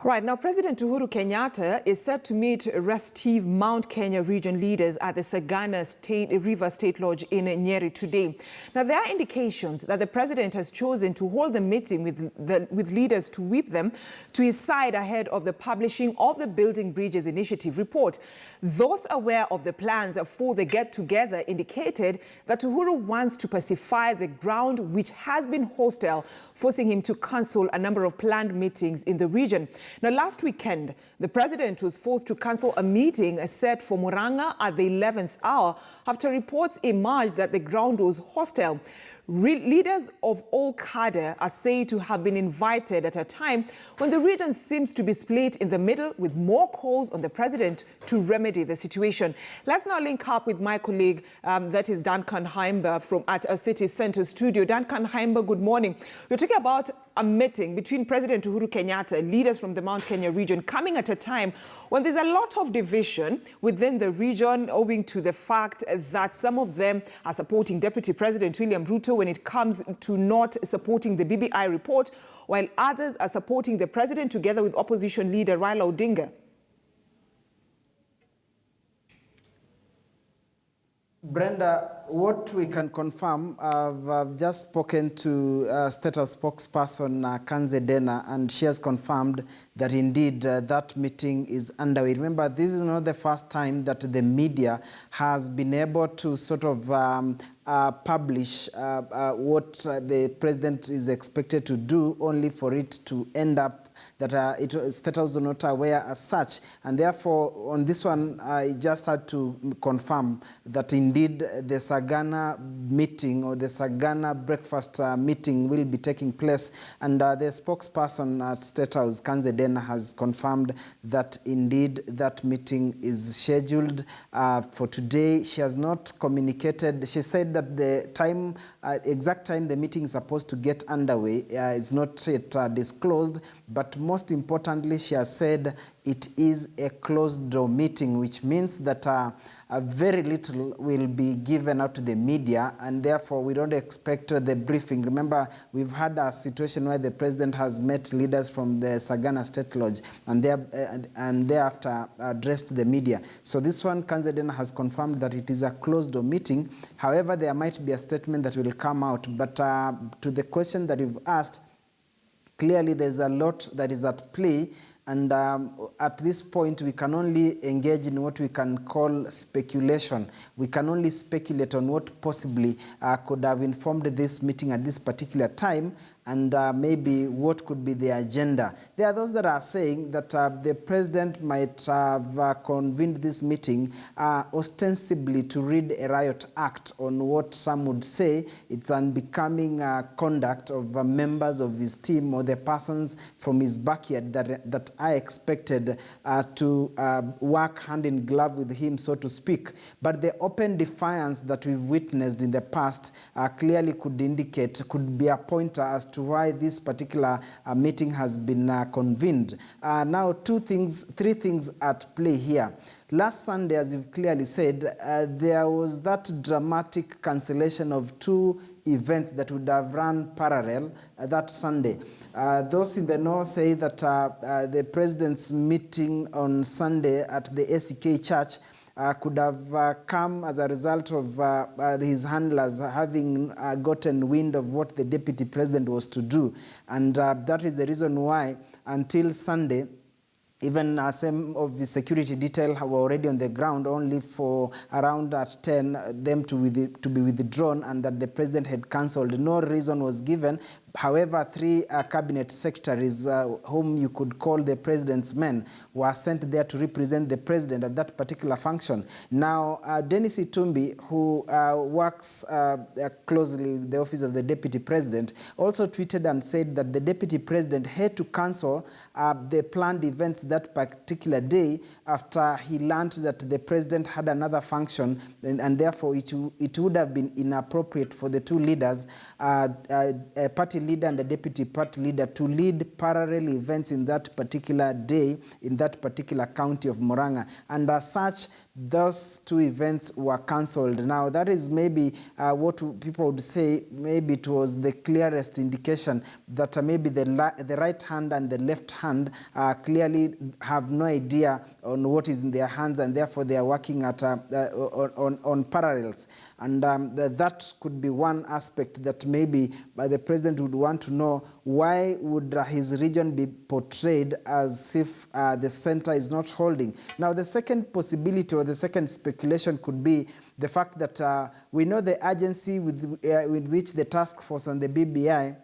Right, now President Uhuru Kenyatta is set to meet restive Mount Kenya region leaders at the Sagana River State Lodge in Nyeri today. Now there are indications that the president has chosen to hold the meeting with leaders to whip them to his side ahead of the publishing of the Building Bridges Initiative report. Those aware of the plans for the get-together indicated that Uhuru wants to pacify the ground which has been hostile, forcing him to cancel a number of planned meetings in the region. Now, last weekend, the president was forced to cancel a meeting set for Muranga at the 11th hour after reports emerged that the ground was hostile. Leaders of all cadre are said to have been invited at a time when the region seems to be split in the middle, with more calls on the president to remedy the situation. Let's now link up with my colleague, that is Duncan Haimba from at a City Centre studio. Duncan Haimba, good morning. We're talking about a meeting between President Uhuru Kenyatta, leaders from the Mount Kenya region, coming at a time when there's a lot of division within the region, owing to the fact that some of them are supporting Deputy President William Ruto when it comes to not supporting the BBI report, while others are supporting the president together with opposition leader Raila Odinga. Brenda, what we can confirm, I've just spoken to State House spokesperson Kanze Dena, and she has confirmed that indeed that meeting is underway. Remember, this is not the first time that the media has been able to sort of publish what the president is expected to do, only for it to end up that State House was not aware as such. And therefore, on this one, I just had to confirm that indeed the Sagana meeting or the Sagana breakfast meeting will be taking place. And the spokesperson at State House, Kanze Dena, has confirmed that indeed that meeting is scheduled for today. She has not communicated. She said that the time, exact time the meeting is supposed to get underway is not yet disclosed. But most importantly, she has said it is a closed-door meeting, which means that very little will be given out to the media, and therefore we don't expect the briefing. Remember, we've had a situation where the president has met leaders from the Sagana State Lodge and thereafter addressed the media. So this one, Kanze Dena has confirmed that it is a closed-door meeting. However, there might be a statement that will come out. But to the question that you've asked, clearly, there's a lot that is at play, and at this point, we can only engage in what we can call speculation. We can only speculate on what possibly could have informed this meeting at this particular time, and maybe what could be the agenda. There are those that are saying that the president might have convened this meeting ostensibly to read a riot act on what some would say it's unbecoming conduct of members of his team or the persons from his backyard that I expected to work hand in glove with him, so to speak. But the open defiance that we've witnessed in the past clearly could indicate, could be a pointer as to why this particular meeting has been convened. Now, three things at play here. Last Sunday, as you've clearly said, there was that dramatic cancellation of two events that would have run parallel that Sunday. Those in the know say that the president's meeting on Sunday at the ACK Church could have come as a result of his handlers having gotten wind of what the deputy president was to do. And that is the reason why, until Sunday, even some of the security detail were already on the ground, only for around at 10 them to be withdrawn, and that the president had cancelled. No reason was given. However, three cabinet secretaries, whom you could call the president's men, were sent there to represent the president at that particular function. Now, Dennis Itumbi, who works closely with the office of the deputy president, also tweeted and said that the deputy president had to cancel the planned events that particular day after he learned that the president had another function, and therefore it would have been inappropriate for the two leaders, party leader and the deputy party leader to lead parallel events in that particular day, in that particular county of Murang'a. And as such, those two events were cancelled. Now, that is maybe what people would say, maybe it was the clearest indication that maybe the right hand and the left hand clearly have no idea on what is in their hands, and therefore they are working at on parallels. And that could be one aspect that maybe the president would want to know, why would his region be portrayed as if the center is not holding. Now, the second possibility or the second speculation could be the fact that we know the urgency with which the task force on the BBI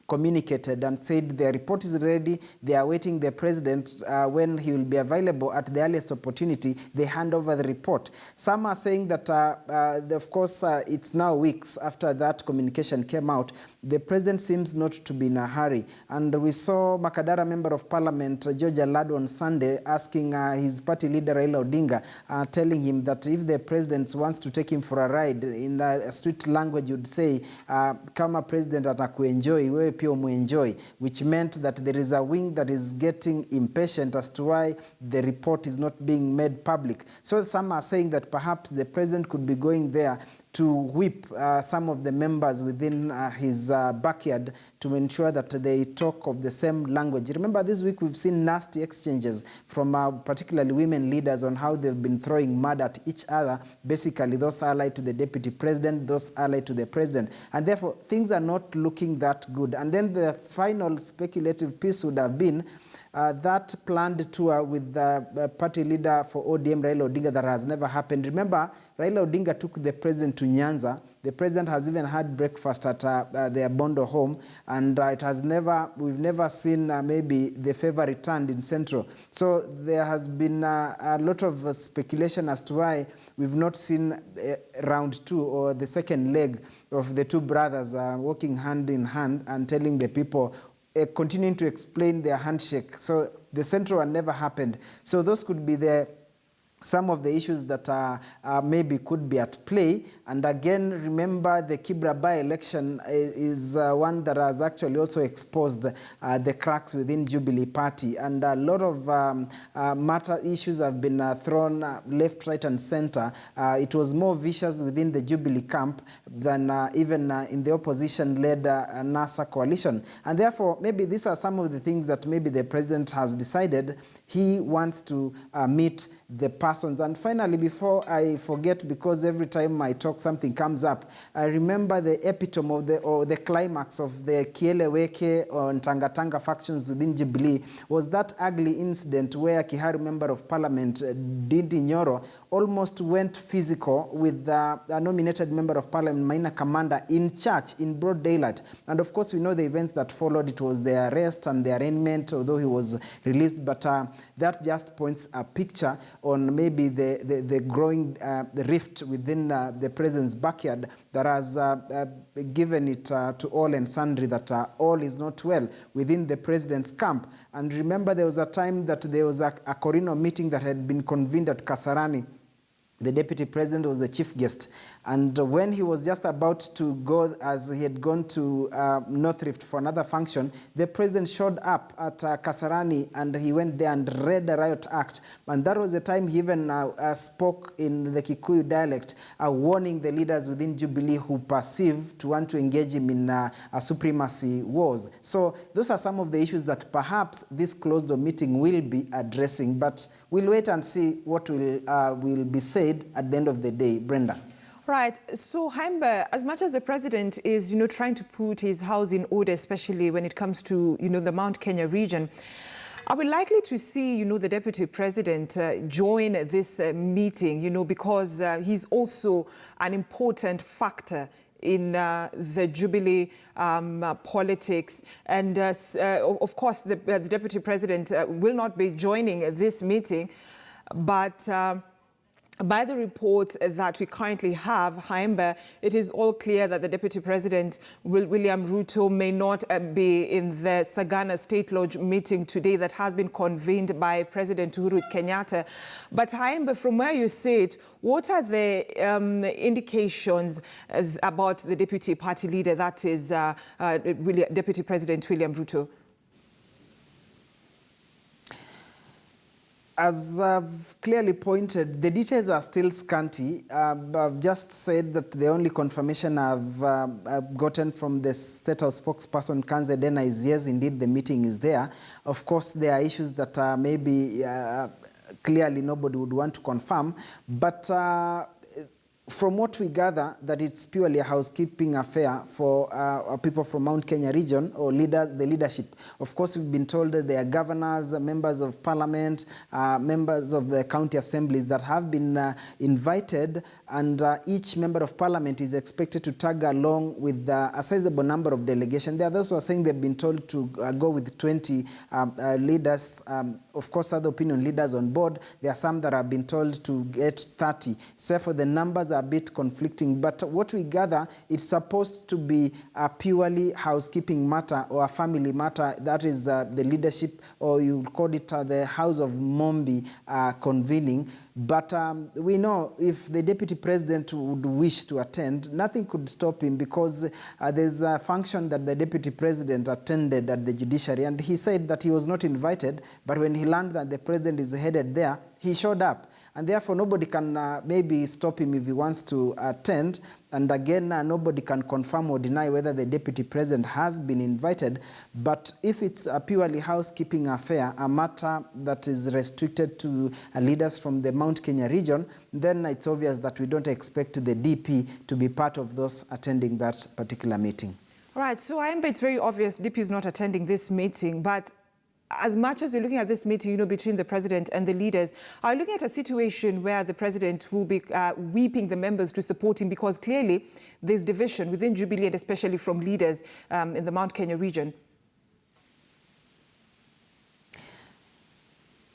communicated and said their report is ready, they are waiting the president when he will be available at the earliest opportunity, they hand over the report. Some are saying that, of course, it's now weeks after that communication came out. The president seems not to be in a hurry. And we saw Makadara Member of Parliament, George Alado, on Sunday asking his party leader, Raila Odinga, telling him that if the president wants to take him for a ride, in a street language you'd say, kama president atakuenjoy, wewe pia umuenjoy, which meant that there is a wing that is getting impatient as to why the report is not being made public. So some are saying that perhaps the president could be going there to whip some of the members within his backyard to ensure that they talk of the same language. Remember, this week we've seen nasty exchanges from particularly women leaders on how they've been throwing mud at each other, basically those allied to the deputy president, those allied to the president. And therefore, things are not looking that good. And then the final speculative piece would have been that planned tour with the party leader for ODM, Raila Odinga, that has never happened. Remember, Raila Odinga took the president to Nyanza. The president has even had breakfast at their Bondo home, and we've never seen maybe the favor returned in Central. So there has been a lot of speculation as to why we've not seen round two, or the second leg of the two brothers walking hand in hand and telling the people, continuing to explain their handshake. So the Central one never happened. So those could be some of the issues that maybe could be at play. And again, remember the Kibra by-election is one that has actually also exposed the cracks within Jubilee Party. And a lot of issues have been thrown left, right, and center. It was more vicious within the Jubilee camp than even in the opposition-led NASA coalition. And therefore, maybe these are some of the things that maybe the president has decided he wants to meet the persons. And finally, before I forget, because every time I talk something comes up, I remember the epitome of the climax of the Kieleweke or Tanga factions within Jubilee was that ugly incident where Kiharu Member of Parliament, Didi Nyoro, almost went physical with a nominated Member of Parliament, Maina Kamanda, in church in broad daylight. And of course, we know the events that followed. It was the arrest and the arraignment, although he was released. But that just points a picture on maybe the growing rift within the president's backyard that has given it to all and sundry that all is not well within the president's camp. And remember, there was a time that there was a Corino meeting that had been convened at Kasarani. The deputy president was the chief guest. And when he was just about to go, as he had gone to North Rift for another function, the president showed up at Kasarani, and he went there and read the riot act. And that was the time he even spoke in the Kikuyu dialect, warning the leaders within Jubilee who perceive to want to engage him in supremacy wars. So those are some of the issues that perhaps this closed-door meeting will be addressing. But we'll wait and see what will be said at the end of the day. Brenda. Right. So, Haimba, as much as the president is, trying to put his house in order, especially when it comes to, the Mount Kenya region, are we likely to see, the deputy president join this meeting, because he's also an important factor in the Jubilee politics? And of course, the deputy president will not be joining this meeting, but by the reports that we currently have, Haimba, it is all clear that the Deputy President, William Ruto, may not be in the Sagana State Lodge meeting today that has been convened by President Uhuru Kenyatta. But Haimba, from where you sit, what are the indications about the Deputy Party Leader, that is Deputy President William Ruto? As I've clearly pointed, the details are still scanty. I've just said that the only confirmation I've gotten from the State House spokesperson, Kanze Dena, is yes, indeed, the meeting is there. Of course, there are issues that maybe clearly nobody would want to confirm, but from what we gather, that it's purely a housekeeping affair for people from Mount Kenya region, or the leadership. Of course, we've been told that there are governors, members of parliament, members of the county assemblies that have been invited, and each member of parliament is expected to tag along with a sizable number of delegations. There are those who are saying they've been told to go with 20 leaders, of course, other opinion leaders on board. There are some that have been told to get 30. So for the numbers are a bit conflicting, but what we gather, it's supposed to be a purely housekeeping matter or a family matter. That is the leadership, or you call it the House of Mombi convening. But we know if the Deputy President would wish to attend, nothing could stop him, because there's a function that the Deputy President attended at the judiciary, and he said that he was not invited, but when he learned that the President is headed there, he showed up. And therefore, nobody can maybe stop him if he wants to attend. And again, nobody can confirm or deny whether the Deputy President has been invited. But if it's a purely housekeeping affair, a matter that is restricted to leaders from the Mount Kenya region, then it's obvious that we don't expect the DP to be part of those attending that particular meeting. All right, so it's very obvious DP is not attending this meeting, but as much as you're looking at this meeting, between the president and the leaders, are you looking at a situation where the president will be weeping the members to support him, because clearly there's division within Jubilee, and especially from leaders in the Mount Kenya region?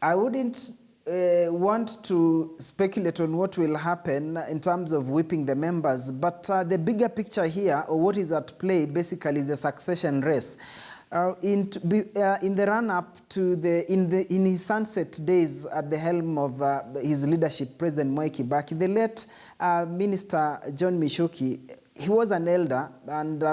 I wouldn't want to speculate on what will happen in terms of whipping the members, but the bigger picture here, or what is at play, basically is a succession race. In the run-up to in his sunset days at the helm of his leadership, President Mwai Kibaki, the late Minister John Mishuki, he was an elder, and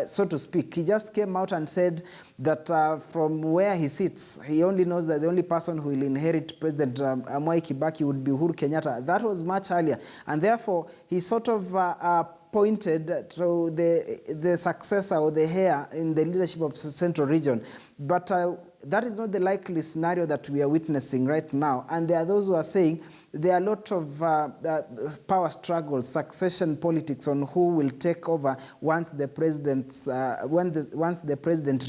so to speak, he just came out and said that from where he sits, he only knows that the only person who will inherit President Mwai Kibaki would be Uhuru Kenyatta. That was much earlier, and therefore he sort of pointed to the successor or the heir in the leadership of the Central Region. But that is not the likely scenario that we are witnessing right now. And there are those who are saying there are a lot of power struggles, succession politics on who will take over once the president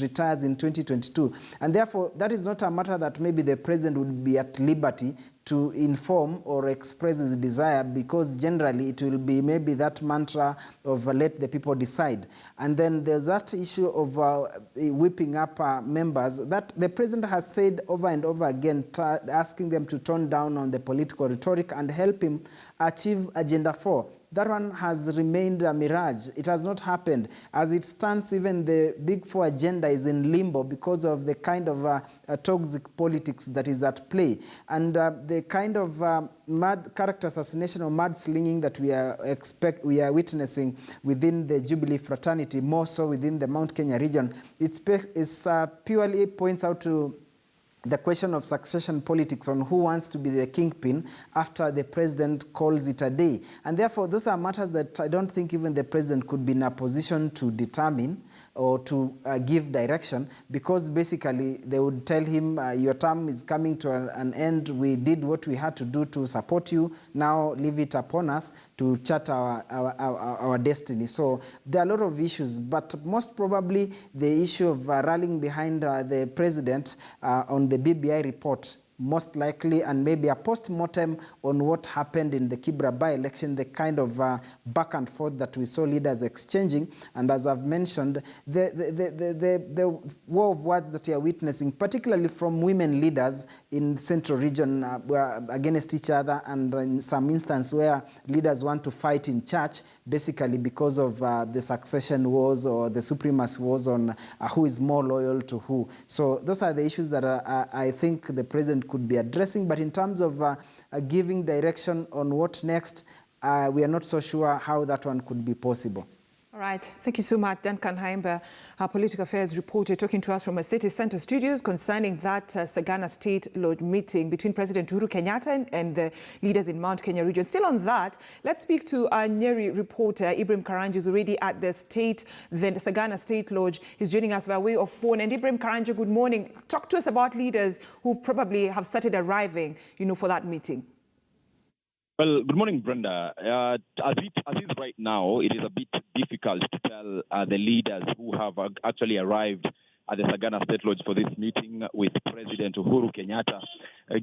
retires in 2022. And therefore, that is not a matter that maybe the president would be at liberty to inform or express his desire, because generally it will be maybe that mantra of let the people decide. And then there's that issue of whipping up members that the president has said over and over again, asking them to tone down on the political rhetoric and help him achieve Agenda 4. That one has remained a mirage. It has not happened. As it stands, even the Big Four agenda is in limbo because of the kind of toxic politics that is at play. And the kind of mad character assassination or mudslinging that we are witnessing within the Jubilee fraternity, more so within the Mount Kenya region, it's purely points out to the question of succession politics on who wants to be the kingpin after the president calls it a day. And therefore, those are matters that I don't think even the president could be in a position to determine or to give direction, because basically they would tell him, your term is coming to an end. We did what we had to do to support you. Now leave it upon us to chart our destiny. So there are a lot of issues, but most probably the issue of rallying behind the president on the BBI report most likely, and maybe a post-mortem on what happened in the Kibra by-election, the kind of back and forth that we saw leaders exchanging. And as I've mentioned, the war of words that we are witnessing, particularly from women leaders in Central Region against each other, and in some instance where leaders want to fight in church, basically because of the succession wars or the supremacy wars on who is more loyal to who. So those are the issues that I think the president could be addressing. But in terms of giving direction on what next, we are not so sure how that one could be possible. All right. Thank you so much, Duncan Haimba, our political affairs reporter, talking to us from a city centre studios concerning that Sagana State Lodge meeting between President Uhuru Kenyatta and the leaders in Mount Kenya region. Still on that, let's speak to our Nyeri reporter, Ibrahim Karanja, who's already at the Sagana State Lodge. He's joining us by way of phone. And Ibrahim Karanja, good morning. Talk to us about leaders who probably have started arriving, for that meeting. Well, good morning, Brenda. As is right now, it is a bit difficult to tell the leaders who have actually arrived at the Sagana State Lodge for this meeting with President Uhuru Kenyatta.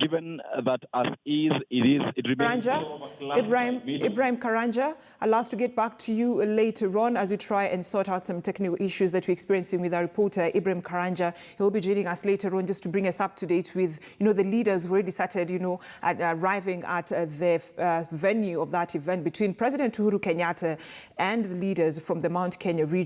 Given that it remains... Ibrahim Karanja, I'll ask to get back to you later on as we try and sort out some technical issues that we're experiencing with our reporter, Ibrahim Karanja. He'll be joining us later on just to bring us up to date with, the leaders who already started, arriving at the venue of that event between President Uhuru Kenyatta and the leaders from the Mount Kenya region.